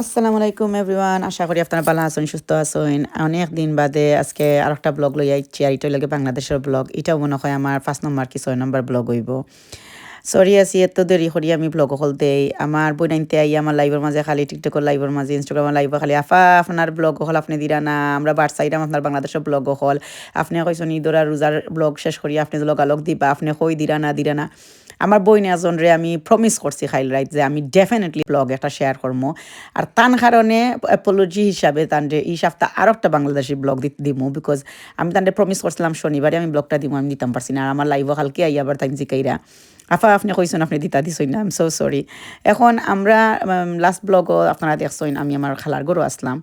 আসসালামু আলাইকুম এভরিওয়ান, আশা করি আপনারা ভালো আছেন, সুস্থ আছেন। অনেক দিন বাদে আজকে আরেকটা ব্লগ লই আইছি, আর এটা লাগে বাংলাদেশের ব্লগ। এটাও মনে হয় আমার 5 নম্বর কি 6 নম্বর ব্লগ হইব। সরি আছি এত দেরি করি আমি ব্লগ হল দেই। আমার বই নাইনতে আই আমার লাইভের মাঝে খালি টিকটকের লাইভের মাঝে ইনস্টাগ্রামের লাইভে খালি আফা আপনার ব্লগ হল আপনি দিরা না, আমরা বারসাইডাম আপনার বাংলাদেশের ব্লগ হল। আপনি কইছেন ঈদর আর রোজার ব্লগ শেষ করি আপনি লগালগ দিবা, আপনি কই দিরা না। আমার বই নেজন রে আমি প্রমিস করছি খাইল রাইট যে আমি ডেফিনেটলি ব্লগ একটা শেয়ার করবো। আর তান কারণে অ্যাপোলজি হিসাবে তানরে এই সপ্তাহ আর একটা বাংলাদেশি ব্লগ দিমু, বিকজ আমি তানরে প্রমিস করছিলাম শনিবারে আমি ব্লগটা দিব, আমি দিতাম পারছি না। আর আমার লাইভও কালকে আই আবার তাই জিকাইরা আফা আপনি কইছেন আপনি দিছই না, আই এম সো সরি। এখন আমরা লাস্ট ব্লগও আপনারা দেখছেন আমি আমার খালার গরু আসলাম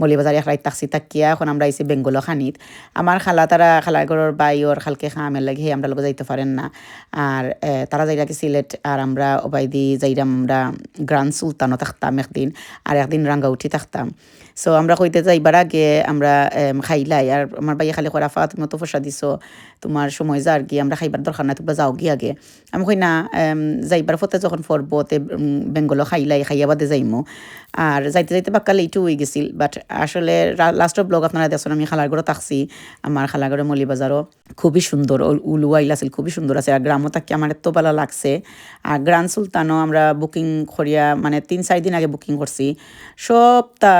মলিবাজার এক রাইত তাকছি তাকিয়া। এখন আমরা আইছি বেঙ্গল খানিত। আমার খালার ঘরের বাই ওর খালকে খামের লাগে আমরা লোক যাইতে পারেন না। আর তারা যাইরা কি সিলেট, আর আমরা ওবাইদি যাইরাম আমরা গ্রান্ড সুলতানও থাকতাম একদিন, আর একদিন রাঙ্গাউটি থাকতাম। সো আমরা কইতে যাইবার আগে আমরা খাইলাই, আর আমার বাইয়ে খালি করাফা তুমি তো ফসা দিছো, তোমার সময় যার গিয়ে আমরা খাইবার দরকার নাই, তোমরা যাও গিয়ে আগে। আমি কই না, যাইবার ফতে যখন ফরবো তে বেঙ্গলও খাইয়া বাদে যাইমো। আর যাইতে যাইতে বাক্কা লেটও হয়ে গেছিল, বাট আসলে লাস্টের ব্লগ আপনারা দেখছেন আমি খালার ঘরে থাকছি। আমার খালার ঘরে মলিবাজারও খুবই সুন্দর, উলুয়াইল আছিল খুবই সুন্দর আছে। আর গ্রামও থাকি আমার এত ভালো লাগছে। আর গ্রান্ড সুলতানও আমরা বুকিং করিয়া মানে 3-4 দিন আগে বুকিং করছি। সবটা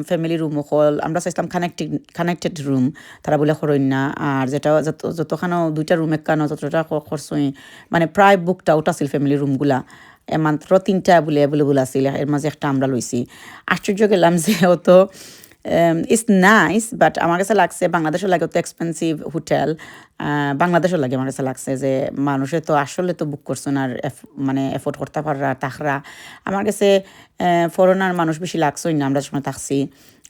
ফ্যামিলি রুম হল আমরা চাইছিলাম কানেক্টেড রুম, তারা বলে করেন না। আর যেটা যতখানো 2টা রুম একখানো যতটা খরচই মানে প্রায় বুকটা আউট আছিল ফ্যামিলি রুমগুলা। মাত্র 3টা বলে অ্যাভেলেবল আছিল, এর মাঝে একটা আমরা লইছি। আশ্চর্য গেলাম যে অত ইটস নাইস, বাট আমার কাছে লাগছে বাংলাদেশও লাগে অত এক্সপেন্সিভ হোটেল। বাংলাদেশও লাগে আমার কাছে লাগছে যে মানুষে তো আসলে তো বুক করছেন আর মানে এফোর্ড করতে পাররা তাকরা। আমার কাছে ফরেনার মানুষ বেশি লাগছেই না আমরা সময় থাকছি।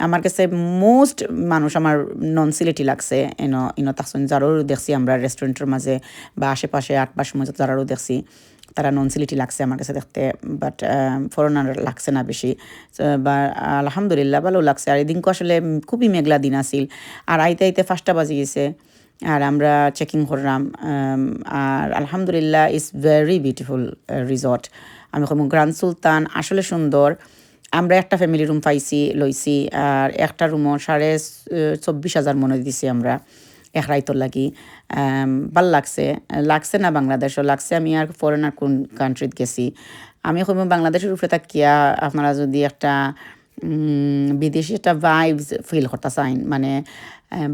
আমার কাছে মোস্ট মানুষ আমার নন সিলেটি লাগছে। ইনো থাকছেন যারও দেখছি আমরা রেস্টুরেন্টের মাঝে বা আশেপাশে 8 সময় যারাও দেখছি তারা নন সিলেটি লাগছে আমার কাছে দেখতে, বাট ফরেনার লাগছে না বেশি। বা আলহামদুলিল্লাহ ভালো লাগছে। আর এদিনকে আসলে খুবই মেঘলা দিন আসিল, আর আইতে আইতে 5টা বাজে গেছে, আর আমরা চেকিং করলাম। আর আলহামদুলিল্লাহ ইজ ভেরি বিউটিফুল রিসর্ট। আমি কম গ্রান্ড সুলতান আসলে সুন্দর। আমরা একটা ফ্যামিলি রুম লইছি, আর একটা রুমও 24,500 মনে দিছি আমরা এক রাইতর লাগি। ভাল লাগছে না বাংলাদেশও লাগছে। আমি আর ফরেনার কোন কান্ট্রিত গেছি। আমি কইব বাংলাদেশের উপরে তাকিয়া আপনারা যদি একটা বিদেশি একটা ভাইবস ফিল করতে চাইন, মানে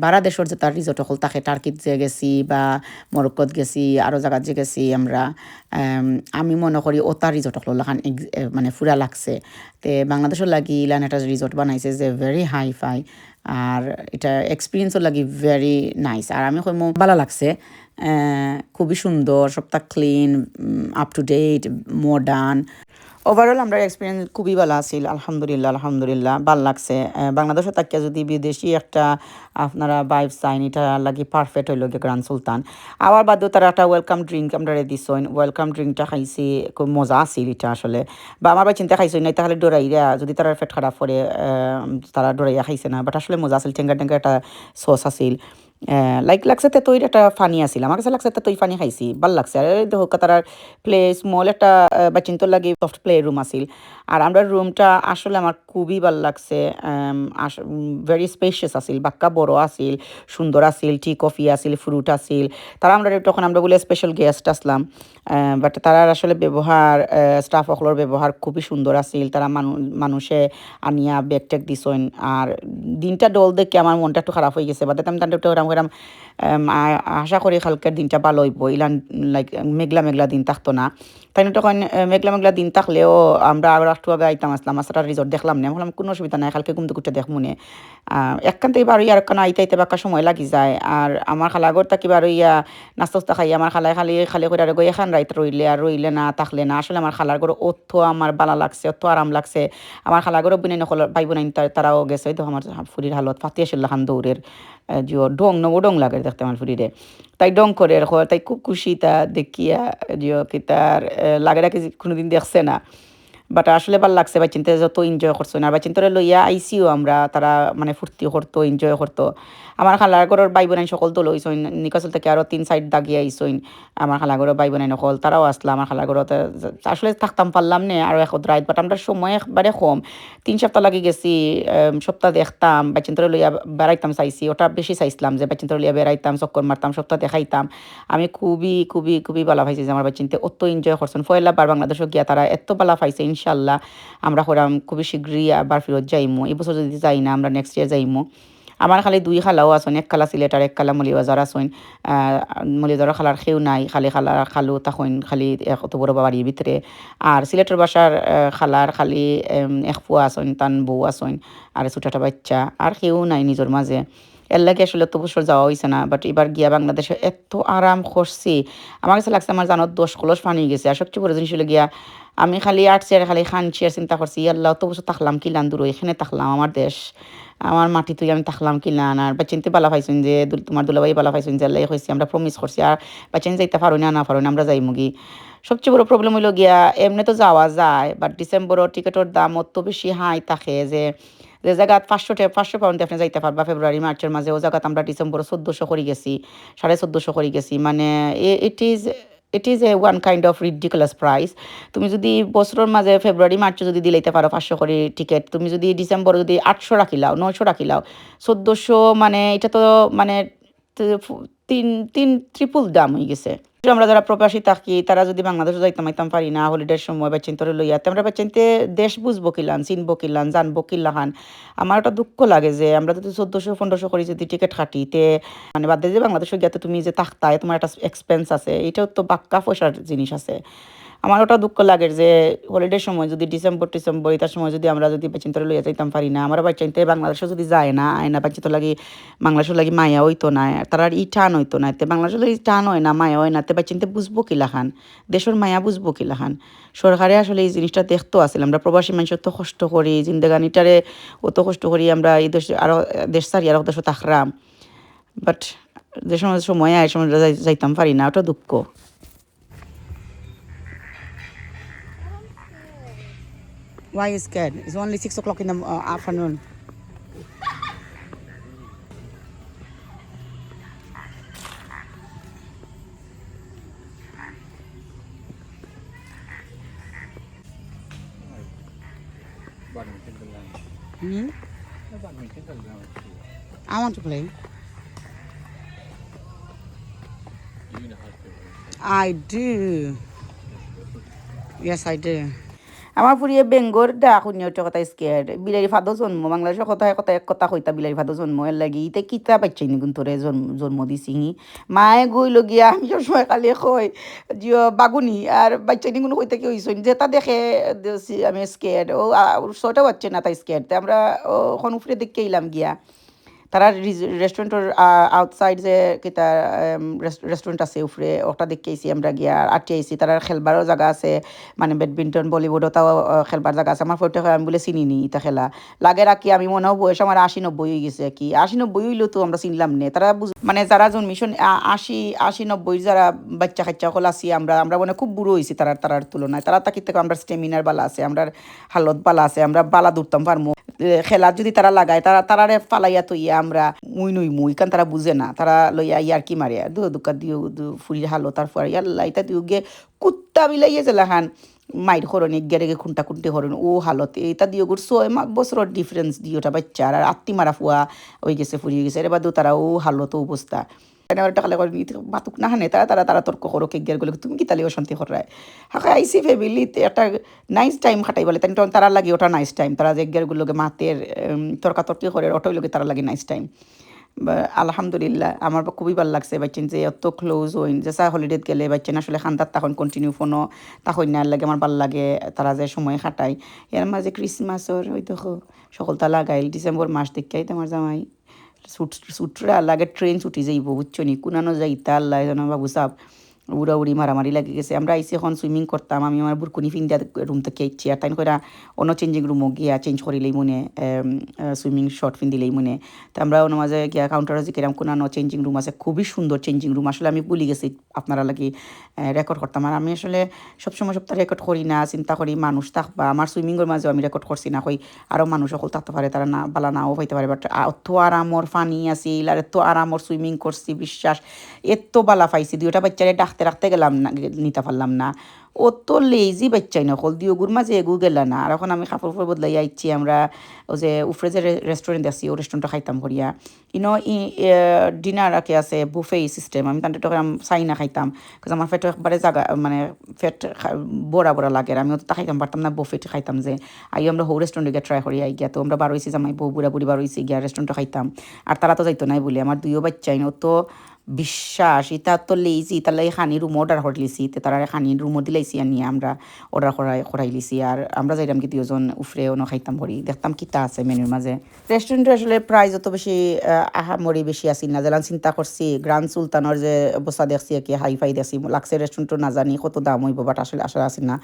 বারা দেশের যে তার রিসোর্ট হল থাকে, টার্কিত যে গেছি বা মরক্কোত গেছি, আরও জায়গাত যে গেছি আমরা, আমি মনে করি ও তার রিসোর্ট হল লাখান মানে ফুরা লাগছে। তে বাংলাদেশও লাগি ইলান একটা রিসোর্ট বানাইছে যে ভেরি হাই ফাই, আর এটা এক্সপিরিয়েন্সও লাগি ভেরি নাইস। আর আমি কইমো ভালো লাগছে, খুবই সুন্দর, সবটা clean, up to date, modern. Overall আমরা এক্সপিরিয়েন্স খুবই ভালো আছিল। আলহামদুলিল্লাহ ভাল লাগছে। বাংলাদেশে তাকিয়া যদি বিদেশি একটা আপনারা ভাইবস চাইন, এটা লাগি পারফেক্ট হইল গিয়ে গ্রান্ড সুলতান। আবার বাদেও তারা একটা ওয়েলকাম ড্রিঙ্ক আমরা দিছেন, ওয়েলকাম ড্রিঙ্কটা খাইছি, খুব মজা আছিল এটা আসলে। বা আমার বা চিন্তা খাইছেন না তাহলে ডরাইয়া যদি তারা পেট খারাপ করে তারা ডরাইয়া খাইছে না, বাট আসলে মজা আছিল। টেঙ্গা একটা সস আছিল, লাগছে তেতইর একটা ফানি আছিল। আমার কাছে লাগছে তেতই ফানি খাইছি, ভাল লাগছে। আর দেখো তার প্লে স্মল একটা বাচিন্তর লাগে সফট প্লে রুম আছিল। আর আমরা রুমটা আসলে আমার খুবই ভাল লাগছে। ভেরি স্পেশিয়াস আছিল, বাক্কা বড় আছিল, সুন্দর আছিল, টি কফি আছিল, ফ্রুট আছিল। তারা আমরা তখন আমরা বলে স্পেশাল গেস্ট আসলাম, বাট তারা আসলে ব্যবহার স্টাফ সকলের ব্যবহার খুবই সুন্দর আছিল। তারা মানুষে আনিয়া ব্যাগ ট্যাগ দিছেন। আর দিনটা ডল দেখে আমার মনটা একটু খারাপ হয়ে গেছে, বাট আমি তাদের আশা করি কালকের দিনটা ভালো হইব, ইলান লাইক মেঘলা দিন থাকতো না। তাই না তখন মেঘলা দিন থাকলেও আমরা আরও একটু আগে আইতাম আসলাম, মাস্টার রিসোর্ট দেখলাম না, বললাম কোনো অসুবিধা নাই, কালকে ঘুমতে ঘুরতে দেখবো না। একখান থেকে বারো আর একখান আইতে বাক্কা সময় লাগি যায়। আর আমার খালাগর থাকি বারো নাস্তা খাই আমার খালি করে আর এখান রাইত রইলে না থাকলে না। আসলে আমার খালার ঘর অত আমার ভালো লাগছে, অত আরাম লাগছে। আমার খালাগরও বিনে নকল ভাই বোনাই তারাও গেছে, তো আমার ফুরির হালত ফাটি আসল খান দৌড়ের জিও ডং লাগে দেখতে আমার ফুরিরে। তাই ডং করে তাই খুব খুশি তা দেখিয়া জিও কি তার লাগে না কি কোনোদিন দেখছে না। বাট আসলে ভাল লাগছে বাচ্চিনতে যত এনজয় করছো না বাচ্চিন্তরে লইয়া আইসিও আমরা তারা মানে ফুর্তি করতো এনজয় করতো আমার খালার ঘরের ভাই বোনাই সকল তো লইছইন নিকাশল থেকে আরও 3 সাইড দাগিয়ে আইসইন আমার খালার ঘরের ভাই বোনাই নকল তারাও আসলো আমার খালার ঘরতে আসলে থাকতাম পারলাম না আরও এক রাইত বাট আমরা সময় একবারে কম 3 সপ্তাহ লাগি গেছি সপ্তাহ দেখতাম বাচ্চিন্তরে লইয়া বেড়াইতাম চাইছি ওটা বেশি চাইছিলাম যে বাচ্চিন্তরে লইয়া বেড়াইতাম চক্কর মারতাম সপ্তাহ দেখাইতাম আমি খুবই খুবই খুবই ভালো পাইছি যে আমার বাচ্চিনতে অত এনজয় করছেন পয়লা বার বাংলাদেশও গিয়া তারা এত ভালো পাইছে ইনশাল্লাহ আমরা করাম খুবই শীঘ্রই আবার ফেরত যাইমু এই বছর যদি যাই না আমরা নেক্সট ইয়ার যাইমু আমার খালি 2 খালাও আছেন এক খালা সিলেট আর এক খালা মলিবাজার আছেন মলিবাজার খালার খেউ নাই খালি খালা খালু তখন খালি কত বড় বাড়ির ভিতরে আর সিলেটের বাসার খালার খালি এক ফুয়া আছেন তান বউ আছেন আর ছোট একটা বাচ্চা আর কেউ নাই নিজের মাঝে এর লাগে আসলে তো বছর যাওয়া হয়েছে না বাট এবার গিয়া বাংলাদেশে এত আরাম করছি আমার কাছে লাগছে আমার জানত 10 কলস পানি গেছে আর সবচেয়ে বড় জিনিস হলো গিয়া আমি খালি আটছি আর খালি খানছি আর চিন্তা করছি আল্লাহ তো বছর থাকলাম কিলান দূর এখানে থাকলাম আমার দেশ আমার মাটি তুই আমি থাকলাম কিলান আর বা চিনতে বালা পাইছেন যে তোমার দুলাভাই বালা পাইছেন যে আল্লাহ হয়েছি আমরা প্রমিস করছি আর বা চিন যাইতে পারো না পারো না আমরা যাই মুগি সবচেয়ে বড় প্রবলেম হইল গিয়া এমনি তো যাওয়া যায় বাট ডিসেম্বরের টিকেটের দাম অত বেশি হাই থাকে যে যে জায়গাত 500 পাউন্ড আপনি যাইতে পারবা ফেব্রুয়ারি মার্চের মাঝে ও জায়গাত আমরা ডিসেম্বর 1400 করে গেছি 1450 করে গেছি মানে it is a one kind of ridiculous price তুমি যদি বছরের মাঝে ফেব্রুয়ারি মার্চে যদি দিলাইতে পারো 500 করে টিকিট তুমি যদি ডিসেম্বর যদি 800 রাখিলাও 900 রাখিলাও 1400 মানে এটা তো মানে তিন তিন ট্রিপল দাম হয়ে গেছে আমরা যারা প্রবাসী থাকি তারা যদি বাংলাদেশে যাইতাম আইতাম পারি না হলিডের সময় বাচ্চিন্তরে লইয়া আমরা বাচ্চিনতে দেশ বুঝবো কিলান চিনবো কিলান জানবো কিলাহান আমার একটা দুঃখ লাগে যে আমরা যদি 1400-1500 করে যদি টিকিট কাটি তে মানে বাদ দিয়ে যে বাংলাদেশে গিয়ে তুমি যে থাকতায় তোমার একটা এক্সপেন্স আছে এটাও তো বাক্কা পয়সার জিনিস আছে আমার ওটা দুঃখ লাগে যে হলিডের সময় যদি ডিসেম্বর এটার সময় যদি আমরা যদি বাচ্চিন্তরে লইয়া যাইতাম পারি না আমার বাচ্চাইতে বাংলাদেশে যদি যায় না আয় না বাচ্চিত লাগি বাংলাদেশের লাগি মায়া হইতো না তার আর ই টান হইতো না তে বাংলাদেশের লাগি টান হয় না মায়া হয় না তে বাচ্চিনতে বুঝবো কিলাখান দেশের মায়া বুঝবো কিলাখান সরকারে আসলে এই জিনিসটা দেখতো আসলে আমরা প্রবাসী মানুষের তো কষ্ট করি জিন্দেগানিটারে অত কষ্ট করি আমরা এই দেশ আরও দেশ সারি আরও দেশে থাকরাম বাট যে সময় আয় সময় যাইতাম পারি না ওটা দুঃখ Why are you scared? It's only 6 o'clock in the afternoon. Hmm? I want to play. I do. Yes, I do. আমার ফুরিয়ে বেঙ্গর ডা শুনি ওটা কথা স্কেয়ার বিলারি ফাদো জন্ম বাংলাদেশের কথা কথা এক কথা কইতা বিলারি ফাদো জন্ম এর লাগি ইতে কিতা বাচ্চাই নিগুন তোরে জন্ম দিছি মায়ে গইল গিয়া আমি সবসময় খালি কই জিও বাগুনি আর বাচ্চাই নিগুন কইতে কি হইছইন যে তা দেখে আমি স্কেয়ার ও 6টা বাচ্চা না তাই স্কেয়ার তে আমরা ওখান উপরে দেখে এলাম গিয়া তারা রেস্টুরেন্টের আউটসাইড যে কিতা রেস্টুরেন্ট আছে উপরে ওটা দেখে আইসি আমরা গিয়া আটটি আইসি তারা খেলবারও জায়গা আছে মানে ব্যাডমিন্টন বলিউডও তাও খেলবার জায়গা আছে আমার ফটো আমি বলে চিনি নি ইটা খেলা লাগে রাখি আমি মনে হয় বয়স আমার 80-90 হয়ে গেছে কি 80-90 হইলেও তো আমরা চিনলাম নে তারা মানে যারা জন্মিশন 80-90 যারা বাচ্চা কাচ্চা হল আছি আমরা আমরা মানে খুব বুড়ো হয়েছি তারার তুলনায় তারা তাকি থেকে আমরা স্টেমিনার বালা আছে আমরা হালত বালা আছে আমরা বালা দূরতাম পারমু খেলা যদি তারা লাগায় তারারে ফালাইয়া তো ইয়া আমরা মুই কারণ তারা বুঝে না তারা লইয়া ইয়ার কি মারিয়া দুকা দিও ফুরির হালো তারপর ইয়াল্লা এটা দিও গে কুত্তা বিলাইয়ে জেলাখান মাইর হরণ গেরে গে খুঁটা খুঁটি হরণ ও হালতে এটা দিও গুড় 6 বছরের ডিফারেন্স দিওটা বাচ্চা আর আত্মি মারা ফুয়া হয়ে গেছে ফুরিয়ে গেছে এর বাদেও তারা ও হালত অবস্থা বাতুক না হানে তারা তর্ক করো কেক গেলে তুমি কি তালি অশান্তি করায় হাঁকা আইসি ফ্যামিলিতে একটা নাইস টাইম খাটাই বলে তারা লাগে ওটা নাইস টাইম তারা যে গেরগুলোকে মাতের তর্কাতর্কি করে ওটাই লোকে তারা লাগে নাইস টাইম আলহামদুলিল্লাহ আমার খুবই ভালো লাগছে বাচ্চেন যে অত ক্লোজ হইন যে চা হলিডেত গেলে বাচ্চেন আসলে খান্দার তখন কন্টিনিউ ফোনও তখন না লাগে আমার ভাল লাগে তারা যে সময় খাটায় এর মাঝে ক্রিসমাসর হয়তো সকলটা লাগাইল ডিসেম্বর মাস দেখে তোমার জামাই ছুটরা লাগে ট্রেন ছুটি যাইব বুঝছো নি কুনানো যাইতা আল্লাহ যেন বাবু সাহ উড়াউড়ি মারামারি লাগে গেছে আমরা আইসি এখন সুইমিং করতাম আমি আমার বুরকুনি ফিন দিয়া রুম থেকে ইচ্ছি আর তাই করে অন্য চেঞ্জিং রুমও গিয়া চেঞ্জ করিলেই মনে সুইমিং শর্ট ফিন দিলেই মনে তো আমরা অন্য মাঝে গিয়া কাউন্টারে যে কিরম কোনো চেঞ্জিং রুম আছে খুবই সুন্দর চেঞ্জিং রুম আসলে আমি ভুলে গেছি আপনারা লাগি রেকর্ড করতাম আর আমি আসলে সবসময় সপ্তাহে রেকর্ড করি না চিন্তা করি মানুষ থাকবা আমার সুইমিংয়ের মাঝেও আমি রেকর্ড করছি না কই আরও মানুষ সকল থাকতে পারে তারা না বালা নাও পাইতে পারে বাট এত আরামর ফানি আছিল আর এত আরামর সুইমিং করছি বিশ্বাস এত বালা পাইছি দুইটা বাচ্চারে ডাকতে রাখতে গেলাম না নিতে পারলাম না ও তো লেজি বাচ্চাই নকল দিয়ে ওগুর মাঝে এগু গেল না আর এখন আমি কাপড় ফোর বদলাই আইছি আমরা ও যে উফরে যে রেস্টুরেন্ট আছি ও রেস্টুরেন্টটা খাইতাম করিয়া ডিনার আঁকে আছে বুফে সিস্টেম আমি তাদের তখন চাই না খাইতাম কারণ আমার ফেট একবারে জায়গা মানে ফেট বড়া বড়া লাগে আর আমিও তো খাইতাম পারতাম না বুফেট খাইতাম যে আই আমরা হো রেস্টুরেন্টে গিয়ে ট্রাই করি আই গিয়া তো আমরা বার হয়েছি জামাই বউ বুড়া বুড়ি বার হয়েছি গিয়া রেস্টুরেন্টে খাইতাম আর তারা তো যাইতো নাই বলে আমার দুইও বাচ্চাই নো তো বিশ্বাস ইতা তো লেইছি তার লাগে খানি রুম অর্ডার করে লিছি তো তারা খানি রুমও দিলাইছি আনি আমরা অর্ডার করাই লিছি আর আমরা যাইতাম কি দুজন উফরে অন্য খাইতাম করি দেখতাম কিতা আছে মেনুর মাঝে রেস্টুরেন্টে আসলে প্রাইস অত বেশি আহামরি বেশি আসিল না যেলাম চিন্তা করছি গ্রান্ড সুলতানের যে অবস্থা দেখছি কি হাই ফাই দেখছি লাগছে রেস্টুরেন্টও না জানি কত দাম হইব বাট আসলে আসলে আসিল না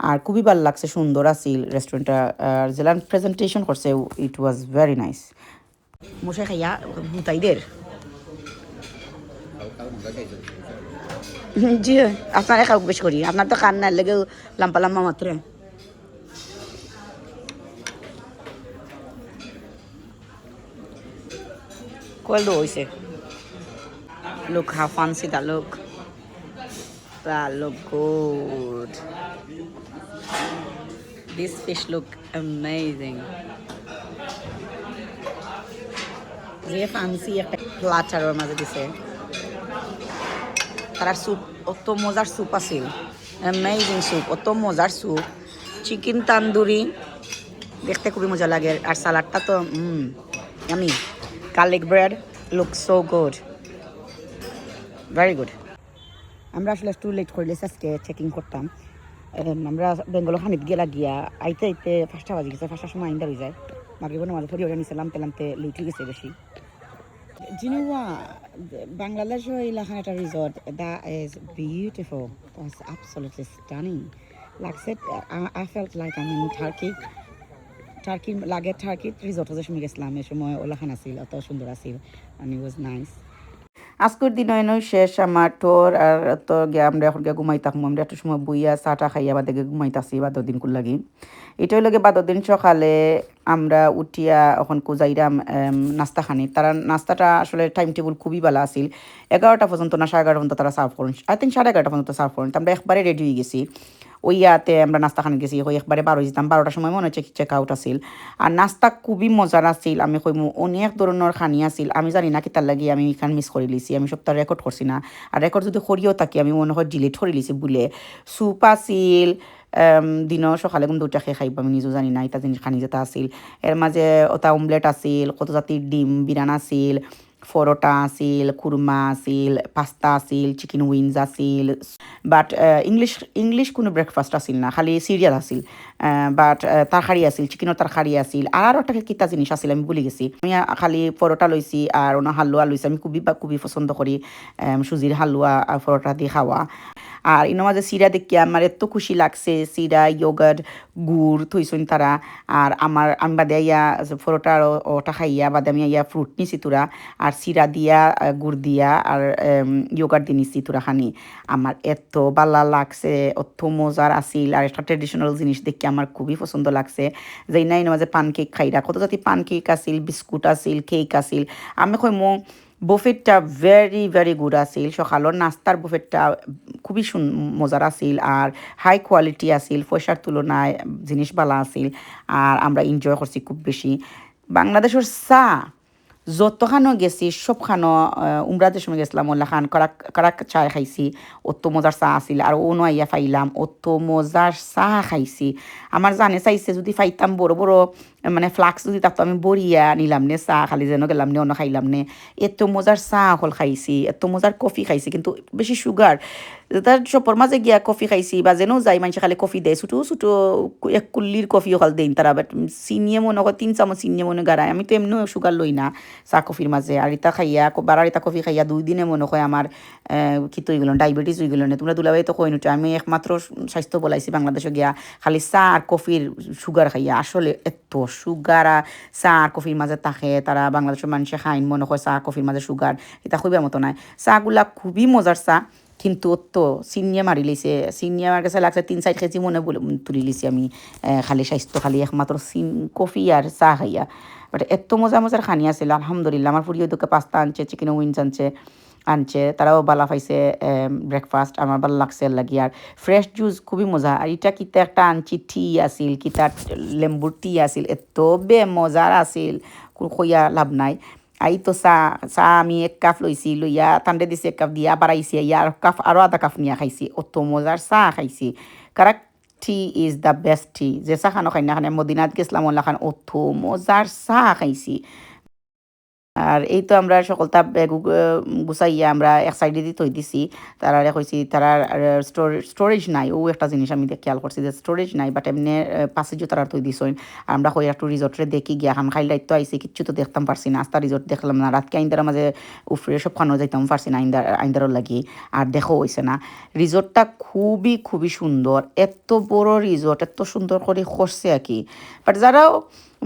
আর খুবই ভালো লাগছে সুন্দর আছিল রেস্টুরেন্টটা আর জেলান প্রেজেন্টেশন করছে ইট ওয়াজ ভেরি নাইস মশাই খাইয়া ভুতাইদের জি আপনার একা বেশ করি আপনার তো কান্নার লেগে লাম্পা লাম্পা মাত্র কল হয়েছে look how fancy that look good this fish look amazing যে fancy একটা প্লাটারের মাঝে দিছে তার স্যুপ অত মজার স্যুপ আছিল অ্যামেজিং স্যুপ অত মজার স্যুপ চিকেন তান্দুরি দেখতে খুবই মজা লাগে আর সালাডটা তো yummy garlic bread look so good very good আমরা আসলে একটু লেট করলে আজকে চেকিং করতাম আমরা বেঙ্গল খানিত গেলা গিয়া আইতে আইতে 5টা বাজে গেছে 5টার সময় আইন্দা হয়ে যায় মাগরিবের নামাজ পড়ি ওটা নিছিলাম পেলামতে লেট হয়ে গেছে বেশি জিনুয়া বাংলাদেশ এলাকার একটা resort that is beautiful that's absolutely stunning লাগছে I felt like I mean Turkey লাগে টার্কি রিসর্টে যে সময় গেছিলাম এই সময় ওলাখান আছিল অত সুন্দর আছিল and it was nice আজকের দিন নয় শেষ আমার টোর আর তো গিয়ে আমরা এখন গিয়ে ঘুমাই থাকবো আমরা একটু সময় বইয়া চাটা খাইয়া বাদে গিয়ে ঘুমাইতাছি বাদর দিন কুল লাগি এটাই লাগে বাদর দিন সকালে আমরা উঠিয়া এখন কুজাইরাম নাস্তা খানি তারা নাস্তাটা আসলে টাইম টেবিল খুবই ভালো আছিল 11টা পর্যন্ত না 11:30 পর্যন্ত তারা সার্ভ করেন আই থিঙ্ক 11:30 পর্যন্ত সার্ভ করেন আমরা একবারে রেডি হয়ে গেছি ওই ইয়াতে আমরা নাস্তা খানি গেছি ওই একবারে 12 যেতাম 12টার সময় মনে হচ্ছে চেক আউট আছিল আর নাস্তা খুবই মজার আছিল আমি কইমু অনেক ধরনের খানি আছিল আমি জানি না কি তার লাগি আমি এখান মিস করে লিছি আমি সবটা রেকর্ড করছি না আর রেকর্ড যদি করিও থাকি আমি মনে হয় ডিলিট করে লিছি বলে স্যুপ আছিল দিনও সকালে কিন্তু দুটা খেয়ে খাইব আমি নিজেও জানি না এটা জিনিস খানি যেটা আছিল এর মাঝে ওটা অমলেট আছিল কত জাতির ডিম বিরান আছিল পরোটা আছিল কুরমা আছিল পাস্তা আছিল চিকেন উইংস আছিল বাট ইংলিশ কোনো ব্রেকফাস্ট আছিল না খালি সিরিয়াল আছিল বাট তরকারি আছিল চিকেনের তরকারি আছিল আর একটা কিতা জিনিস আছিল আমি ভুলে গেছি আমি খালি পরোটা লইছি আর ওনা হালুয়া লইছি আমি খুবই পছন্দ করি সুজির হালুয়া আর পরোটা দিয়ে খাওয়া আর ইনো মাঝে সিরা দেখি আমার এত খুশি লাগছে সিরা ইয়োগার্ট গুড় থইছুন তারা আর আমি বাদে ইয়া পরোটা ওটা খাইয়া বাদে আমি ইয়া ফ্রুট নিছি তোরা আর সিরা দিয়া গুড় দিয়া আর ইয়োগার্ট দিয়ে নিছি তোরা খানি আমার এত ভালো লাগছে অত মজার আছিল আর একটা ট্রেডিশনাল জিনিস দেখি আমার খুবই পছন্দ লাগছে যেই না ইনো মাঝে পানকেক খাইরা কত জাতি পানকেক আছিল বিস্কুট আছিল কেক আছিল আমি কইমু বুফেটটা ভেরি ভেরি গুড আছিল সকালের নাস্তার বুফেটটা খুবই মজার আছিল আর হাই কোয়ালিটি আছিল পয়সার তুলনায় জিনিস ভালো আছিল আর আমরা এনজয় করছি খুব বেশি বাংলাদেশের চা যতখানো গেছি সবখানো উমরাজের সময় গেছিলাম ওলাখান কারাক চা খাইছি অত মজার চা আছিল আর ও নয়া ফাইলাম অত মজার চা খাইছি আমার জানে চাইছে যদি ফাইতাম বড় বড় মানে ফ্লাক্স যদি থাকতো আমি বড়িয়া নিলাম নে চা খালি যেন গেলাম নে অন্য খাইলাম নে এত মজার চা হল খাইছি এত মজার কফি খাইছি কিন্তু বেশি সুগার তার সপর মাঝে গিয়া কফি খাইছি বা যেন যাই মানুষ খালি কফি দেয় ছোটো ছোটো এক কুল্লির কফিও খাল দেন তারা বাট চিনিয়ে মনে হয় 3 চামচ চিনিয়ে মনে গাড়ায় আমি তো এমনিও সুগার লই না চা কফির মাঝে আর ইতা খাইয়া বারার ইতা কফি খাইয়া 2 দিনে মনে হয় আমার কিতো হয়ে গেল ডায়াবেটিস হয়ে গেল না তোমরা দুলাবাই তো কই নুটে আমি একমাত্র স্বাস্থ্য বলাইছি বাংলাদেশে গিয়া খালি চা আর কফির সুগার খাইয়া আসলে এত সুগার চা আর কফির মাঝে থাকে তারা বাংলাদেশের মানুষে খাইন মনে হয় চা কফির মাঝে সুগার এটা খুবই মতো নাই চাগুলা খুবই মজার চা কিন্তু তো চিনিয়ে মারি লিছে চিনিয়ে আমার কাছে লাগছে 3-4 কেজি মনে বলে তুলি লিছি আমি খালি স্বাস্থ্য খালি একমাত্র কফি আর চা খাইয়া বাট এত মজা মজার খানি আছিল আলহামদুলিল্লাহ আমার ফুরিয়ে দুকে পাস্তা আনছে চিকেন উইংস আনছে তারাও বালা পাইছে ব্রেকফাস্ট আমার ভালো লাগছে লাগি আর ফ্রেশ জুস খুবই মজা আর এটা কিতা একটা আনছি টি আছিল কিতা লেম্বুর টি আছিল এত মজার আছিল কইয়া লাভ নাই আই তো চা আমি 1 কাপ লইছি লইয়া ঠান্ডে দিছি 1 কাপ দিয়া আবার আইসি আর কাপ আরও আধা কাপ নিয়ে খাইছি অত মজার চা খাইছি correct T is the best টি যে চা খানো খাই না খানে মদিনাত গেছিলাম ওলা খান অত মজার চা খাইছি আর এই তো আমরা সকলটা গুছাইয়া আমরা এক সাইডে দিয়ে থই দিছি তারা কইছি তারা স্টোরেজ নাই ও একটা জিনিস আমি খেয়াল করছি যে স্টোরেজ নাই বাট এমনি পাশে যে তারা থই দিছইন আমরা কই একটু রিসোর্টে দেখি গিয়া খান খাইল দায়িত্ব আইসি কিচ্ছু তো দেখতাম পারছি না আস্তা রিসোর্ট দেখলাম না রাতকে আইন্দার মাঝে উফরে সব খানো যাইতাম পারছি না আইন্দারও লাগি আর দেখো হয়েছে না রিসোর্টটা খুবই খুবই সুন্দর এত বড় রিসোর্ট এত সুন্দর করে করছে আর কি বাট যারাও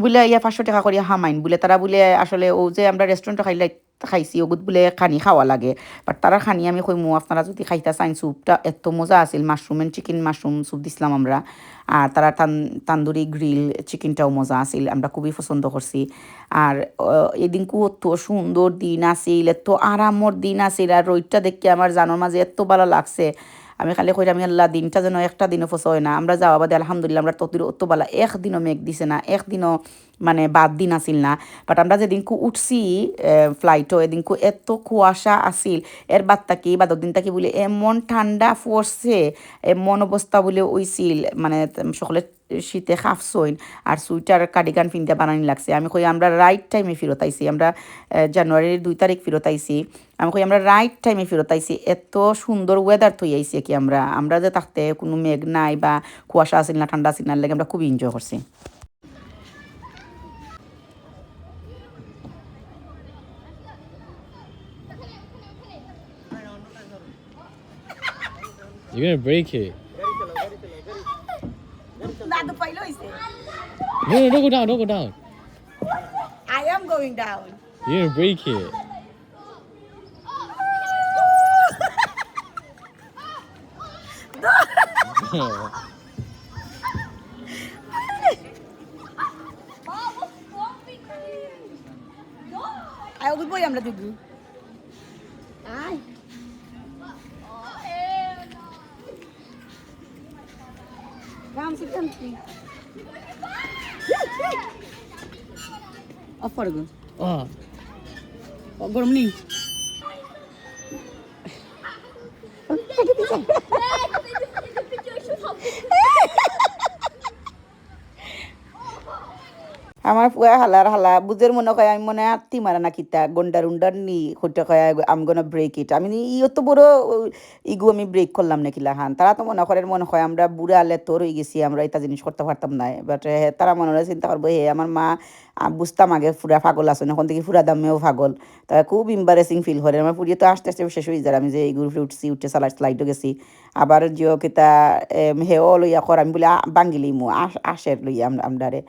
বলে 500 টাকা করিয়া হামাইন বলে তারা বলে আসলে ও যে আমরা রেস্টুরেন্টে খাইছি ওগুত বলে খানি খাওয়া লাগে বাট তারা খানি আমি কইমু আপনারা যদি খাইতে চাইন স্যুপটা এত মজা আছিল mushroom and chicken mushroom soup দিছিলাম আমরা আর তারা তান্দুরি গ্রিল চিকেনটাও মজা আছিল আমরা খুবই পছন্দ করছি আর এদিনকু এত সুন্দর দিন আছিল এত আরামর দিন আছিল আর রোদটা দেখে আমার জানোর মাঝে এত ভালো লাগছে আমি খালি কইরা আমি আল্লাহ দিনটা যেন একটা দিনও ফসয় না আমরা যাওয়া বাদে আলহামদুলিল্লাহ আমরা ততির অত বালা একদিনও মেঘ দিছে না একদিনও মানে বাদ দিন আসিল না বাট আমরা যেদিনকু উঠছি ফ্লাইটও এদিনকু এত কুয়াশা আসিল এর বাদ থাকি বা দিন থাকি বলে এমন ঠান্ডা পড়ছে এমন অবস্থা বলে ওইছিল মানে সকলে শীতে খাফসইন আর সুইটার কার্ডিগান পিনতে বানানি লাগছে আমি কই আমরা রাইট টাইমে ফেরত আইছি আমরা জানুয়ারির 2 তারিখ ফেরত আইছি আমি কই আমরা রাইট টাইমে ফেরত আইছি এত সুন্দর ওয়েদার থই আইছি কি আমরা যে থাকতে কোনো মেঘ নাই বা কুয়াশা আসিল না ঠান্ডা আসিল না লাগে আমরা খুব এনজয় করছি You're gonna break it. No, don't go down, don't go down. I am going down. You're gonna break it. Ayaw ko boy আমরা দিদি I Come sit down please. Off করে গো গরম নেই আমার পুয়া হালা বুঝের মনে কয় আমি মনে আত্মি মারা না কিতা গন্ডার উন্ডার নি হইতে কয় আম গোনা ব্রেক ইট আমি ইয়ত বড় ইগু আমি ব্রেক করলাম না কিলা হান তারা তো মনে হয় আমরা বুড়া আলে তোর হয়ে গেছি আমরা এটা জিনিস করতে পারতাম না বাট তারা মনে হয় চিন্তা করবো হে আমার মা বুঝতাম আগে ফুরা পাগল আছে এখন থেকে ফুরা দামেও পাগল তারা খুব ইম্বারেসিং ফিল করে আমার পুরিয়ে তো আস্তে আস্তে শেষ হয়ে যায় আমি যে এই গ্রুপে উঠে স্লাইডও গেছি আবার জিও কিতা হেও লইয়া কর আমি বলে বাঙ্গিলি মু আসের লইয়া আমরারে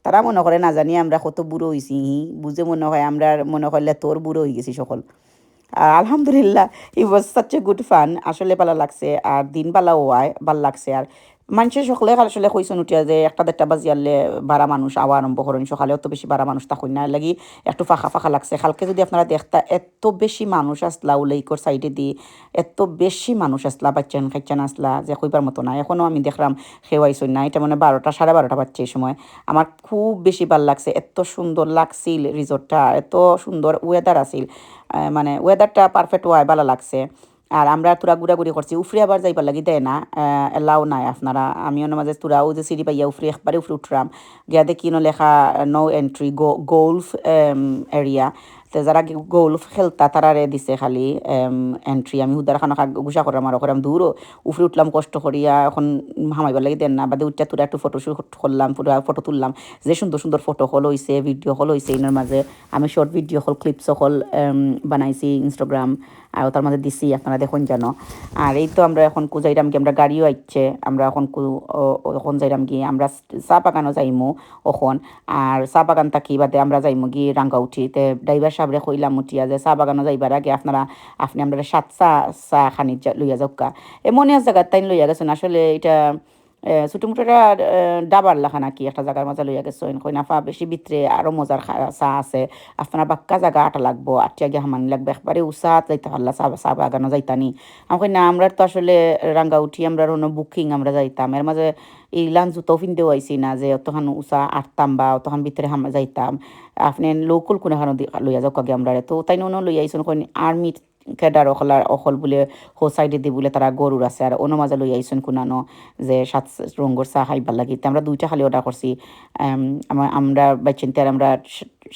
তারা মনে করে না জানি আমরা কত বুড়ো হয়েছি বুঝে মনে হয় আমরা মনে করলে তোর বুড়ো হয়ে গেছি সকল আলহামদুলিল্লাহ it was such a good fun আসলে ভালো লাগছে আর দিন বালাও হয় ভাল লাগছে আর মানুষের সকলে আসলে কইসন উঠিয়া যে 1-1.5 বাজিয়ালে বারা মানুষ আওয়া আরম্ভ করেন সকালে অত বেশি বারা মানুষ তখন না লাগি একটু ফাঁকা ফাঁকা লাগছে কালকে যদি আপনারা দেখতা এত বেশি মানুষ আসলা উলাইকর সাইডে দিয়ে এত বেশি মানুষ আসলা বাচ্চান খাইচান আসলা যে কইবার মতো না এখনও আমি দেখলাম খেওয়াইছই না এটা মানে 12টা 12:30 বাজছে এই সময় আমার খুব বেশি ভাল লাগছে এত সুন্দর লাগছিল রিসোর্টটা এত সুন্দর ওয়েদার আছিল মানে ওয়েদারটা পারফেক্ট হয় ভালো লাগছে আর আমরা তোরা ঘুরাঘুরি করছি উফরে আবার যাইবার লাগি দেয় না এলাও নাই আপনারা আমি অন্য মাঝে তোরাও যে সিঁড়ি পাইয়া উফরে একবারে উফরে উঠলাম গিয়া দেখি লেখা নো এন্ট্রি গোলফ এরিয়া তো যারা গোলফ খেলতা তারারে দিছে খালি এন্ট্রি আমি হুদার খানা গুছা করলাম আর ওখানে দূরও উফরে উঠলাম কষ্ট করিয়া এখন হামাইবার লাগি দেন না বাদে উঠটা তোরা একটু ফটোশ্যুট করলাম ফটো তুললাম যে সুন্দর সুন্দর ফটো হল হয়েছে ভিডিও হল হয়েছে এনার মাঝে আমি শর্ট ভিডিও হল ক্লিপসও হল বানাইছি ইনস্টাগ্রাম আর তার মাঝে দিছি আপনারা দেখুন জানো আর এই তো আমরা এখন যাইরাম কি আমরা গাড়িও আইচ্ছে আমরা এখন যাইরাম কি আমরা চা বাগানও যাইমু ওখন আর চা বাগান থাকি বাদে আমরা যাইমু কি রাঙ্গাউঠিতে ড্রাইভার সাহেবরে কইলাম উঠিয়া যে চা বাগানও যাইবার আগে আপনি আমরা সাত চা খানি লইয়া যাওকা এমন এক জায়গার তাই লইয়া গেছেন আসলে এটা ছোটো মোটো একটা ডাবার লেখা নাকি একটা জায়গার মাঝে লইয়া গেছে কই নাফা বেশি ভিতরে আরও মজার চা আছে আপনার বাক্কা জায়গা আটা লাগবো আটটা গিয়ে হামানি লাগবে একবারে উসাত যাইতে পারলা চা বাগানও যাইতানি আমি কই না আমরা তো আসলে রাঙ্গাউঠি আমরা অন্য বুকিং আমরা যাইতাম এর মাঝে এই লান জুতো ফিনতেও আইসি না যে অতখান উষা আটতাম বা অতখান ভিতরে যাইতাম আপনি লোকুল কোনোখানো লইয়া যাও কাগে আমরা তো তাই নো লইয়া আইসুন কই আর্মি কেডার অখল বলে হো সাইডে দি বলে তারা গরুর আছে আর অন্য মাঝে লইয়া আইসুন কোনানো যে সাত রঙ্গর চা খাইবার লাগি আমরা দুইটা খালি অর্ডার করছি আমরা বাইচিনতে আর আমরা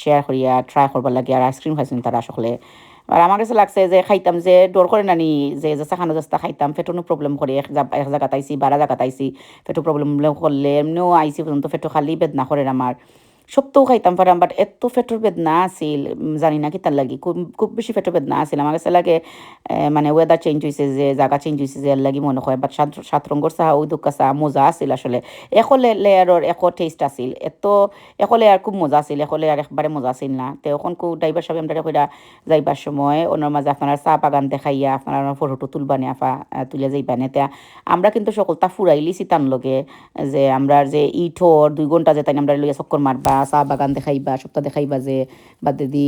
শেয়ার করিয়া ট্রাই করবার লাগে আর আইসক্রিম খাইছেন তারা সকলে আর আমার কাছে লাগছে যে খাইতাম যে ডর করে নানি যে চাখানো জাস্তা খাইতাম পেটনো প্রবলেম করে এক জায়গাত আইসি বারা জায়গাত আইসি পেটো প্রবলেম করলে এমনিও আইসি পর্যন্ত পেটো খালি বেদনা করে আমার সপ্তাহ খাইতাম পারাম বাট এত পেটের বেদনা আছিল জানি না কি তার লাগি খুব বেশি পেটের বেদনা আছিল আমার কাছে লাগে মানে ওয়েদার চেঞ্জ হয়েছে যে জায়গা চেঞ্জ হয়েছে যে এর লাগি মনে হয় বাট সাত রঙের চাহা ওই দোকা চাহা মজা আছিল আসলে এশ লেয়ারের এশ টেস্ট আছিল এত এশ লেয়ার খুব মজা আছিল এশ লেয়ার একবারে মজা আছিল না তো এখন খুব ড্রাইভার সাহেব আমরা কইরা যাইবার সময় ওনার মাঝে আপনারা চা বাগান দেখাইয়া আপনারা ফটো তুলবানে আফা তুলে যাইবানে তা আমরা কিন্তু সকলটা ফুরাইলিছি তার লগে যে আমরা যে ইঠোর 2 ঘন্টা যে তাই আমরা লইয়া চক্কর মারবা চা বাগান দেখাইবা সপ্তাহ দেখাইবা যে বাদে দি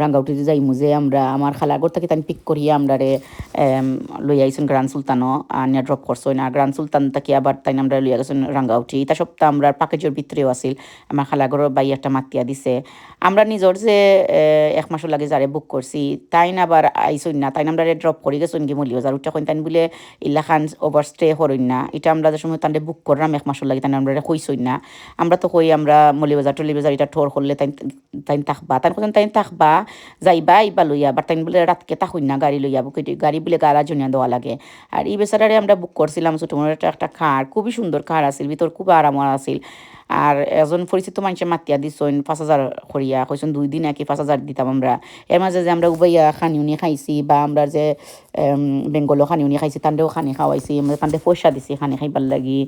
রাঙ্গাউটিতে যাইমু যে আমরা আমার খালাগর থেকে তাই পিক করিয়া আমরা লইয়া আইসুন গ্রান্ড সুলতানও আনিয়া ড্রপ করছই না গ্রান্ড সুলতান থেকে আবার তাই আমরা লইয়া গেছেন রাঙ্গাউটি এটা সপ্তাহ আমরা প্যাকেজের ভিতরেও আছিল আমার খালাগরের বাই একটা মাতিয়া দিছে আমরা নিজর যে 1 মাসের লাগে যারে বুক করছি তাই না আবার আইসুন না তাই আমরা ড্রপ করি গেছুন কি মলিও যার উঠা তাই বলে ইল্লাখান ওভারস্টে করইন না এটা আমরা যে সময় তান্ডে বুক করলাম 1 মাসের লাগে তাই আমরা কইসই না আমরা তো কই আমরা মলিবাজার টলিবাজার এটা ঠোর করলে তাই থাকবা তাই কথা তাই থাকবা যাইবা ইবা লইয়া বাট তাই বলে রাতকে থাকুন না গাড়ি লইয়া বুক গাড়ি বলে গাড়া জনিয়া দেওয়া লাগে আর এই বেচারারে আমরা বুক করছিলাম ছোটো মোটো একটা খার খুবই সুন্দর খার আছিল ভিতর খুব আরাম আছিল আর এজন পরিচিত মানুষের মাতিয়া দিছইন 5,000 করিয়া কইছেন 2 দিন নাকি 5,000 দিতাম আমরা এর মাঝে যে আমরা উবাইয়া খানিউনি খাইছি বা আমরা যে বেঙ্গলও খানিউনি খাইছি তান্ডেও খানি খাওয়াইছি আমরা তান্ডে পয়সা দিছি খানি খাইবার লাগি